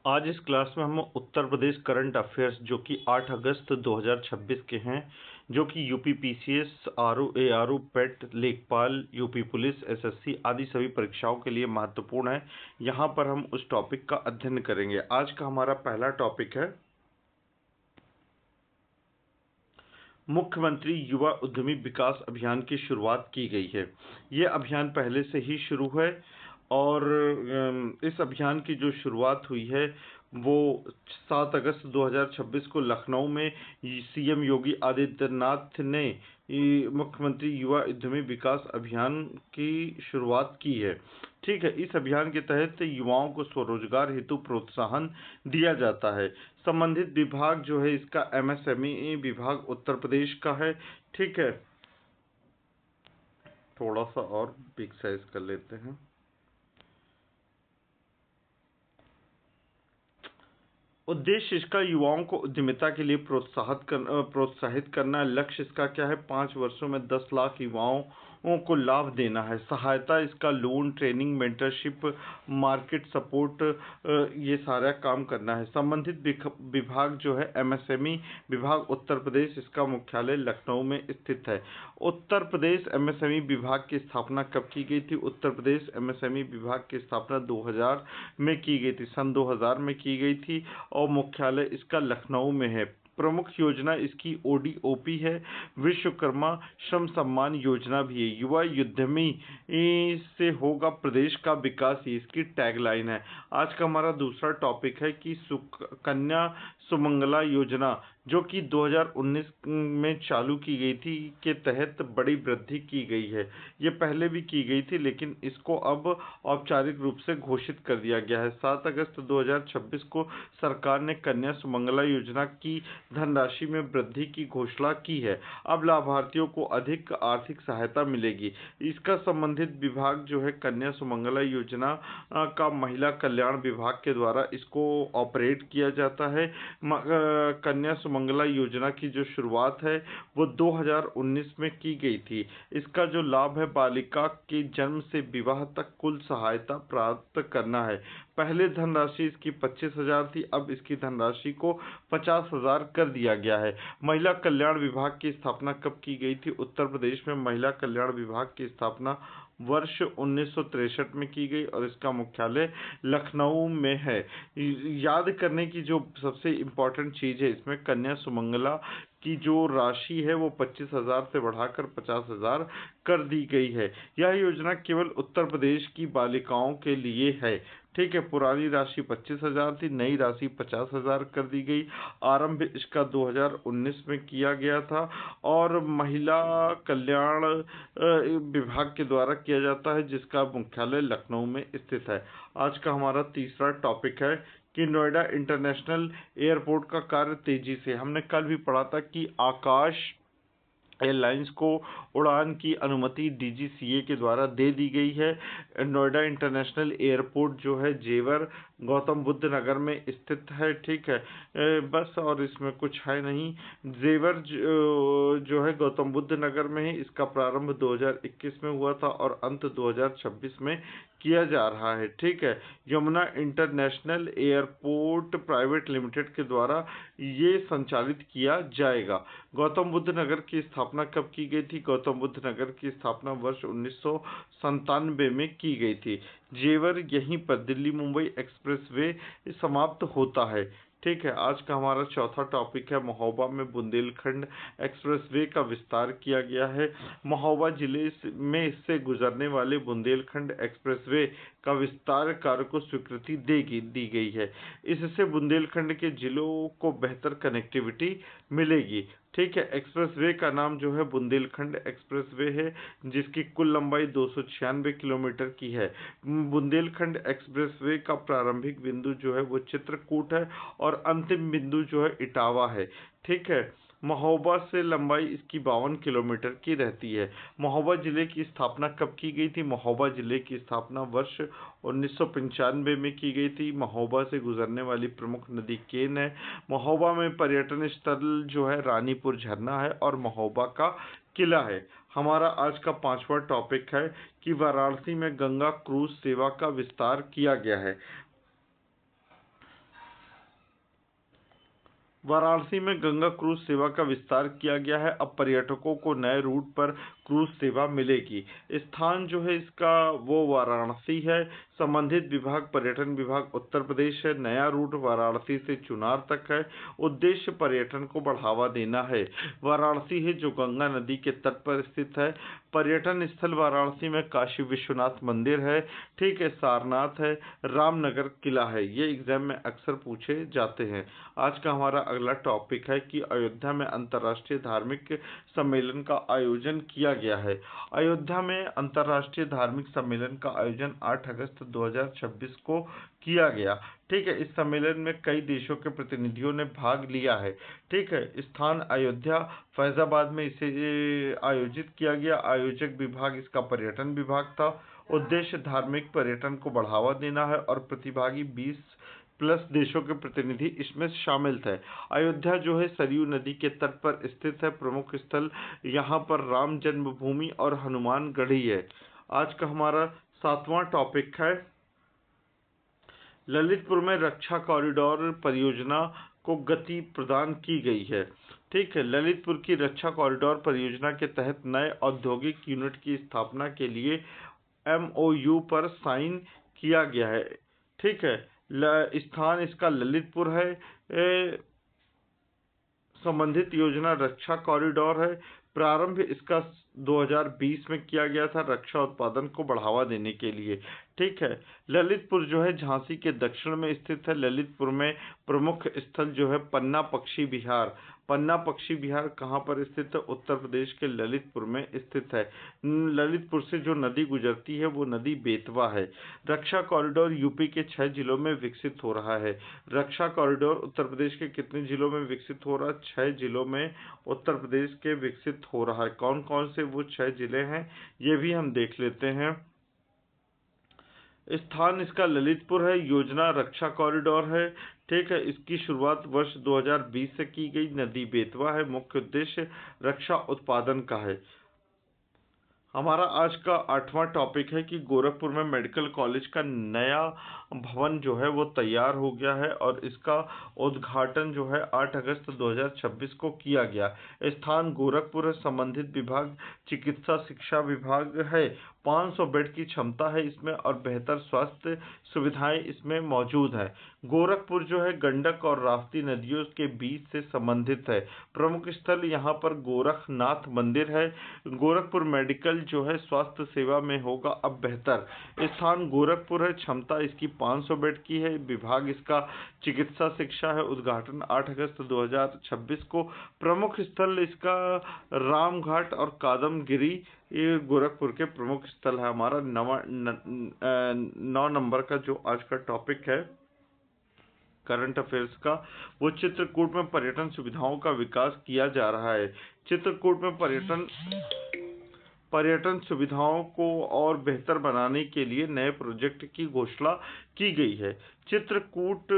आज इस क्लास में हम उत्तर प्रदेश करंट अफेयर्स जो कि 8 अगस्त 2026 के हैं, जो कि यूपी पीसीएस, आरओ, एआरओ, पेट, लेखपाल, यूपी पुलिस, एसएससी आदि सभी परीक्षाओं के लिए महत्वपूर्ण है। यहाँ पर हम उस टॉपिक का अध्ययन करेंगे। आज का हमारा पहला टॉपिक है मुख्यमंत्री युवा उद्यमी विकास अभियान की शुरुआत की गई है। ये अभियान पहले से ही शुरू है और इस अभियान की जो शुरुआत हुई है वो 7 अगस्त 2026 को लखनऊ में सीएम योगी आदित्यनाथ ने मुख्यमंत्री युवा उद्यमी विकास अभियान की शुरुआत की है। ठीक है, इस अभियान के तहत युवाओं को स्वरोजगार हेतु प्रोत्साहन दिया जाता है। संबंधित विभाग जो है इसका एमएसएमई विभाग उत्तर प्रदेश का है। ठीक है, थोड़ा सा और बिग साइज कर लेते हैं। उद्देश्य इसका युवाओं को उद्यमिता के लिए प्रोत्साहित करना। लक्ष्य इसका क्या है? 5 वर्षों में 10 लाख युवाओं को लाभ देना है। सहायता इसका loan, training, mentorship, market support, ये सारा काम करना है। संबंधित विभाग जो है एमएसएमई विभाग उत्तर प्रदेश, इसका मुख्यालय लखनऊ में स्थित है। उत्तर प्रदेश एमएसएमई विभाग की स्थापना कब की गई थी? उत्तर प्रदेश एमएसएमई विभाग की स्थापना 2000 में की गई थी, सन 2000 में की गई थी और मुख्यालय इसका लखनऊ में है। प्रमुख योजना इसकी ओडीओपी है, विश्वकर्मा श्रम सम्मान योजना भी है। युवा उद्यमी से होगा प्रदेश का विकास, ये इसकी टैगलाइन है। आज का हमारा दूसरा टॉपिक है कि कन्या सुमंगला योजना जो कि 2019 में चालू की गई थी के तहत बड़ी वृद्धि की गई है। ये पहले भी की गई थी लेकिन इसको अब औपचारिक रूप से घोषित कर दिया गया है। 7 अगस्त 2026 को सरकार ने कन्या सुमंगला योजना की धनराशि में वृद्धि की घोषणा की है। अब लाभार्थियों को अधिक आर्थिक सहायता मिलेगी। इसका संबंधित विभाग जो है कन्या सुमंगला योजना का महिला कल्याण विभाग के द्वारा इसको ऑपरेट किया जाता है। कन्या सुमंगला योजना की जो शुरुआत है वो 2019 में की गई थी। इसका जो लाभ है बालिका के जन्म से विवाह तक कुल सहायता प्राप्त करना है। पहले धनराशि इसकी 25,000 थी, अब इसकी धनराशि को 50,000 कर दिया गया है। महिला कल्याण विभाग की स्थापना कब की गई थी? उत्तर प्रदेश में महिला कल्याण विभाग की स्थापना वर्ष 1963 में की गई और इसका मुख्यालय लखनऊ में है। याद करने की जो सबसे इम्पोर्टेंट चीज़ है इसमें कन्या सुमंगला की जो राशि है वो 25,000 से बढ़ाकर 50,000 कर दी गई है। यह योजना केवल उत्तर प्रदेश की बालिकाओं के लिए है। ठीक है, पुरानी राशि 25,000 थी, नई राशि 50,000 कर दी गई। आरंभ इसका 2019 में किया गया था और महिला कल्याण विभाग के द्वारा किया जाता है जिसका मुख्यालय लखनऊ में स्थित है। आज का हमारा तीसरा टॉपिक है कि नोएडा इंटरनेशनल एयरपोर्ट का कार्य तेजी से। हमने कल भी पढ़ा था कि आकाश एयरलाइंस को उड़ान की अनुमति डीजीसीए के द्वारा दे दी गई है। नोएडा इंटरनेशनल एयरपोर्ट जो है जेवर गौतम बुद्ध नगर में स्थित है। ठीक है, बस और इसमें कुछ है नहीं। जेवर जो है गौतम बुद्ध नगर में है। इसका प्रारंभ 2021 में हुआ था और अंत 2026 में किया जा रहा है। ठीक है, Yamuna international airport private limited के द्वारा ये संचालित किया जाएगा। गौतम बुद्ध नगर की स्थापना कब की गई थी? गौतम बुद्ध नगर की स्थापना वर्ष 1997 में की गई थी। जेवर यहीं पर दिल्ली मुंबई एक्सप्रेसवे समाप्त होता है। ठीक है, आज का हमारा चौथा टॉपिक है महोबा में बुंदेलखंड एक्सप्रेसवे का विस्तार किया गया है। महोबा जिले में इससे गुजरने वाले बुंदेलखंड एक्सप्रेसवे का विस्तार कार्य को स्वीकृति दी गई है। इससे बुंदेलखंड के जिलों को बेहतर कनेक्टिविटी मिलेगी। ठीक है, एक्सप्रेसवे का नाम जो है बुंदेलखंड एक्सप्रेसवे है जिसकी कुल लंबाई 296 किलोमीटर की है। बुंदेलखंड एक्सप्रेसवे का प्रारंभिक बिंदु जो है वो चित्रकूट है और अंतिम बिंदु जो है इटावा है। ठीक है, महोबा से लंबाई इसकी 52 किलोमीटर की रहती है। महोबा जिले की स्थापना कब की गई थी? महोबा जिले की स्थापना वर्ष 1995 में की गई थी। महोबा से गुजरने वाली प्रमुख नदी केन है। महोबा में पर्यटन स्थल जो है रानीपुर झरना है और महोबा का किला है। हमारा आज का पांचवा टॉपिक है कि वाराणसी में गंगा क्रूज सेवा का विस्तार किया गया है। वाराणसी में गंगा क्रूज सेवा का विस्तार किया गया है। अब पर्यटकों को नए रूट पर क्रूज सेवा मिलेगी। स्थान जो है इसका वो वाराणसी है। संबंधित विभाग पर्यटन विभाग उत्तर प्रदेश है। नया रूट वाराणसी से चुनार तक है। उद्देश्य पर्यटन को बढ़ावा देना है। वाराणसी है जो गंगा नदी के तट पर स्थित है। पर्यटन स्थल वाराणसी में काशी विश्वनाथ मंदिर है, ठीक है, सारनाथ है, रामनगर किला है। ये एग्जाम में अक्सर पूछे जाते हैं। आज का हमारा अगला टॉपिक है कि अयोध्या में अंतर्राष्ट्रीय धार्मिक सम्मेलन का आयोजन किया गया है। अयोध्या में अंतर्राष्ट्रीय धार्मिक सम्मेलन का आयोजन 8 अगस्त 2026 को किया गया। ठीक है, इस सम्मेलन में कई देशों के प्रतिनिधियों ने भाग लिया है। ठीक है, स्थान अयोध्या फैजाबाद में इसे आयोजित किया गया। आयोजक विभाग इसका पर्यटन विभाग था। उद्देश्य धार्मिक पर्यटन को बढ़ावा देना है और प्रतिभागी 20+ देशों के प्रतिनिधि इसमें शामिल थे। अयोध्या जो है सरयू नदी के तट पर स्थित है। प्रमुख स्थल यहाँ पर राम जन्मभूमि और हनुमान गढ़ी है। आज का हमारा 7वां टॉपिक है, ललितपुर में रक्षा कॉरिडोर परियोजना को गति प्रदान की गई है। ठीक है, ललितपुर की रक्षा कॉरिडोर परियोजना के तहत नए औद्योगिक यूनिट की स्थापना के लिए MOU पर साइन किया गया है। ठीक है, स्थान इसका ललितपुर है। संबंधित योजना रक्षा कॉरिडोर है। प्रारंभ इसका 2020 में किया गया था रक्षा उत्पादन को बढ़ावा देने के लिए। ठीक है, ललितपुर जो है झांसी के दक्षिण में स्थित है। ललितपुर में प्रमुख स्थल जो है पन्ना पक्षी विहार। पन्ना पक्षी विहार कहाँ पर स्थित है? उत्तर प्रदेश के ललितपुर में स्थित है। ललितपुर से जो नदी गुजरती है वो नदी बेतवा है। रक्षा कॉरिडोर यूपी के 6 जिलों में विकसित हो रहा है। रक्षा कॉरिडोर उत्तर प्रदेश के कितने जिलों में विकसित हो रहा है? 6 जिलों में उत्तर प्रदेश के विकसित हो रहा है। कौन कौन से वो 6 जिले हैं ये भी हम देख लेते हैं। स्थान इसका ललितपुर है। योजना रक्षा कॉरिडोर है। ठीक है, इसकी शुरुआत वर्ष 2020 से की गई। नदी बेतवा है। मुख्य उद्देश्य रक्षा उत्पादन का है। हमारा आज का 8वां टॉपिक है कि गोरखपुर में मेडिकल कॉलेज का नया भवन जो है वो तैयार हो गया है और इसका उद्घाटन जो है 8 अगस्त 2026 को किया गया। स्थान गोरखपुर है। संबंधित विभाग चिकित्सा शिक्षा विभाग है। 500 बेड की क्षमता है इसमें और बेहतर स्वास्थ्य सुविधाएं इसमें मौजूद है। गोरखपुर जो है गंडक और राप्ती नदियों के बीच से संबंधित है। प्रमुख स्थल यहाँ पर गोरखनाथ मंदिर है। गोरखपुर मेडिकल जो है स्वास्थ्य सेवा में होगा अब बेहतर। स्थान गोरखपुर है। क्षमता इसकी 500 बेड की है। विभाग इसका चिकित्सा शिक्षा है। उद्घाटन 8 अगस्त 2026 को। प्रमुख स्थल इसका रामघाट और कादमगिरी ये गोरखपुर के प्रमुख स्थल है। हमारा 9 नंबर का जो आज का टॉपिक है करंट अफेयर्स का, वो चित्रकूट में पर्यटन सुविधाओं का विकास किया जा रहा है। चित्रकूट में पर्यटन सुविधाओं को और बेहतर बनाने के लिए नए प्रोजेक्ट की घोषणा की गई है। चित्रकूट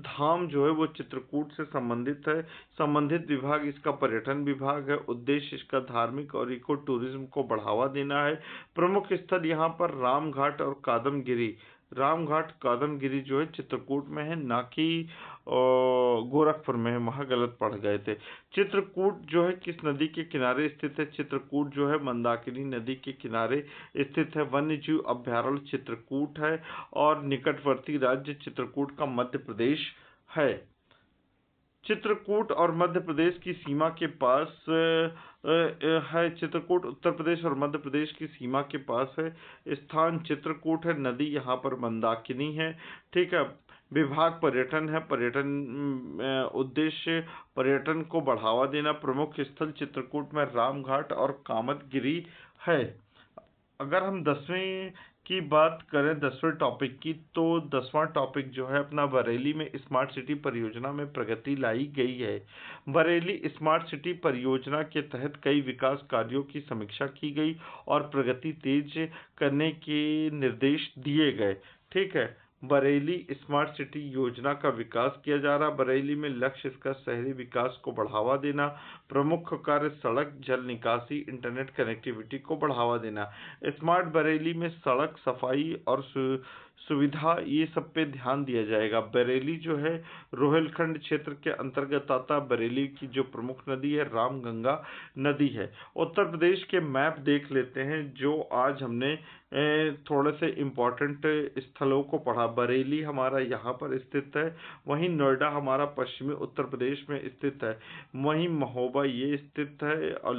धाम जो है वो चित्रकूट से संबंधित है। संबंधित विभाग इसका पर्यटन विभाग है। उद्देश्य इसका धार्मिक और इको टूरिज्म को बढ़ावा देना है। प्रमुख स्थल यहाँ पर रामघाट और कादमगिरी। रामघाट कादमगिरी जो है चित्रकूट में है, ना कि गोरखपुर में है। वहाँ गलत पढ़ गए थे। चित्रकूट जो है किस नदी के किनारे स्थित है? चित्रकूट जो है मंदाकिनी नदी के किनारे स्थित है। वन्य जीव अभ्यारण्य चित्रकूट है और निकटवर्ती राज्य चित्रकूट का मध्य प्रदेश है। चित्रकूट और मध्य प्रदेश की सीमा के पास है। चित्रकूट उत्तर प्रदेश और मध्य प्रदेश की सीमा के पास है। स्थान चित्रकूट है। नदी यहाँ पर मंदाकिनी है। ठीक है, विभाग पर्यटन है। पर्यटन उद्देश्य पर्यटन को बढ़ावा देना। प्रमुख स्थल चित्रकूट में रामघाट और कामतगिरी है। अगर हम 10वें की बात करें 10वें टॉपिक की, तो 10वां टॉपिक जो है अपना बरेली में स्मार्ट सिटी परियोजना में प्रगति लाई गई है। बरेली स्मार्ट सिटी परियोजना के तहत कई विकास कार्यों की समीक्षा की गई और प्रगति तेज करने के निर्देश दिए गए। ठीक है, बरेली स्मार्ट सिटी योजना का विकास किया जा रहा। बरेली में लक्ष्य इसका शहरी विकास को बढ़ावा देना। प्रमुख कार्य सड़क, जल निकासी, इंटरनेट कनेक्टिविटी को बढ़ावा देना। स्मार्ट बरेली में सड़क सफाई और सुविधा, ये सब पे ध्यान दिया जाएगा। बरेली जो है रोहिलखंड क्षेत्र के अंतर्गत आता। बरेली की जो प्रमुख नदी है रामगंगा नदी है। उत्तर प्रदेश के मैप देख लेते हैं जो आज हमने थोड़े से इम्पोर्टेंट स्थलों को पढ़ा। बरेली हमारा यहाँ पर स्थित है, वहीं नोएडा हमारा पश्चिमी उत्तर प्रदेश में स्थित है, वहीं महोबा ये स्थित है, और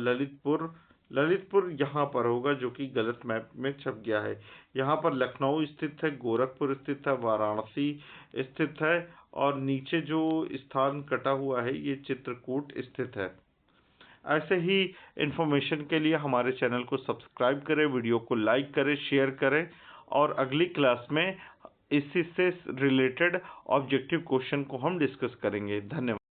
ललितपुर यहाँ पर होगा जो कि गलत मैप में छप गया है। यहाँ पर लखनऊ स्थित है, गोरखपुर स्थित है, वाराणसी स्थित है, और नीचे जो स्थान कटा हुआ है ये चित्रकूट स्थित है। ऐसे ही इन्फॉर्मेशन के लिए हमारे चैनल को सब्सक्राइब करें, वीडियो को लाइक करें, शेयर करें, और अगली क्लास में इसी से रिलेटेड ऑब्जेक्टिव क्वेश्चन को हम डिस्कस करेंगे। धन्यवाद।